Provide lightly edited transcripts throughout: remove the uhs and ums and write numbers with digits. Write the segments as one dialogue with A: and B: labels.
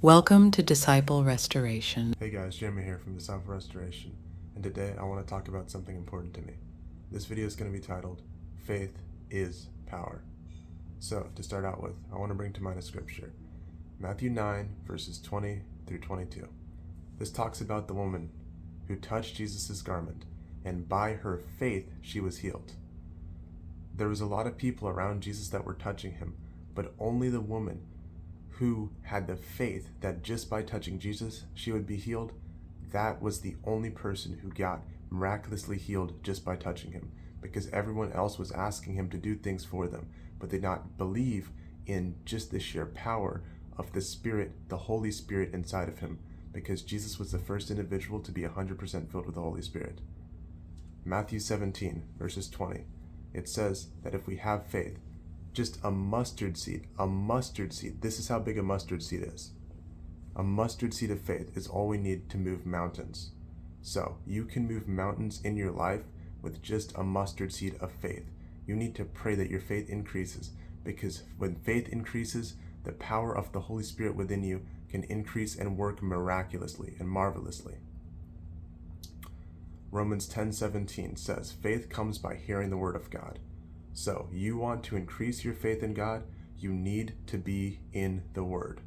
A: Welcome to Disciple Restoration.
B: Hey guys, Jeremy here from Disciple Restoration, and today I want to talk about something important to me. This video is going to be titled, Faith is Power. So, to start out with, I want to bring to mind a scripture, Matthew 9, verses 20 through 22. This talks about the woman who touched Jesus' garment, and by her faith she was healed. There was a lot of people around Jesus that were touching him, but only the woman who had the faith that just by touching Jesus, she would be healed, that was the only person who got miraculously healed just by touching him, because everyone else was asking him to do things for them, but they did not believe in just the sheer power of the Spirit, the Holy Spirit inside of him, because Jesus was the first individual to be 100% filled with the Holy Spirit. Matthew 17, verses 20, it says that if we have faith, just a mustard seed, this is how big a mustard seed is. A mustard seed of faith is all we need to move mountains. So, you can move mountains in your life with just a mustard seed of faith. You need to pray that your faith increases, because when faith increases, the power of the Holy Spirit within you can increase and work miraculously and marvelously. Romans 10:17 says, faith comes by hearing the word of God. So, you want to increase your faith in God, you need to be in the Word.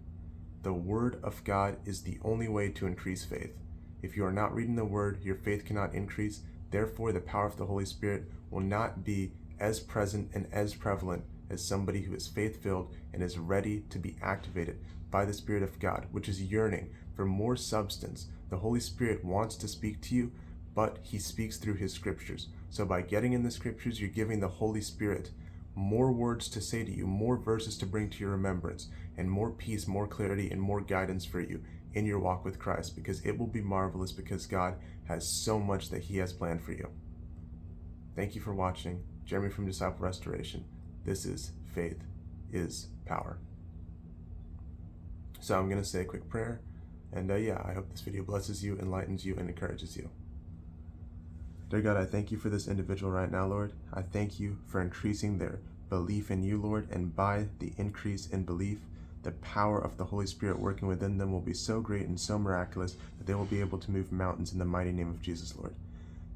B: The Word of God is the only way to increase faith. If you are not reading the Word, your faith cannot increase. Therefore, the power of the Holy Spirit will not be as present and as prevalent as somebody who is faith-filled and is ready to be activated by the Spirit of God, which is yearning for more substance. The Holy Spirit wants to speak to you, but He speaks through His scriptures. So by getting in the scriptures, you're giving the Holy Spirit more words to say to you, more verses to bring to your remembrance, and more peace, more clarity, and more guidance for you in your walk with Christ, because it will be marvelous, because God has so much that He has planned for you. Thank you for watching. Jeremy from Disciple Restoration. This is Faith is Power. So I'm going to say a quick prayer, and I hope this video blesses you, enlightens you, and encourages you. Dear God, I thank you for this individual right now, Lord. I thank you for increasing their belief in you, Lord, and by the increase in belief, the power of the Holy Spirit working within them will be so great and so miraculous that they will be able to move mountains in the mighty name of Jesus, Lord.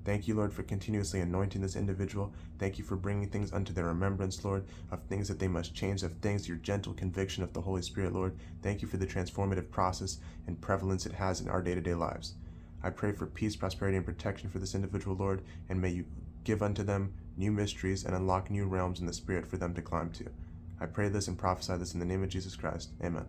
B: Thank you, Lord, for continuously anointing this individual. Thank you for bringing things unto their remembrance, Lord, of things that they must change, of things, your gentle conviction of the Holy Spirit, Lord. Thank you for the transformative process and prevalence it has in our day-to-day lives. I pray for peace, prosperity, and protection for this individual, Lord, and may you give unto them new mysteries and unlock new realms in the Spirit for them to climb to. I pray this and prophesy this in the name of Jesus Christ. Amen.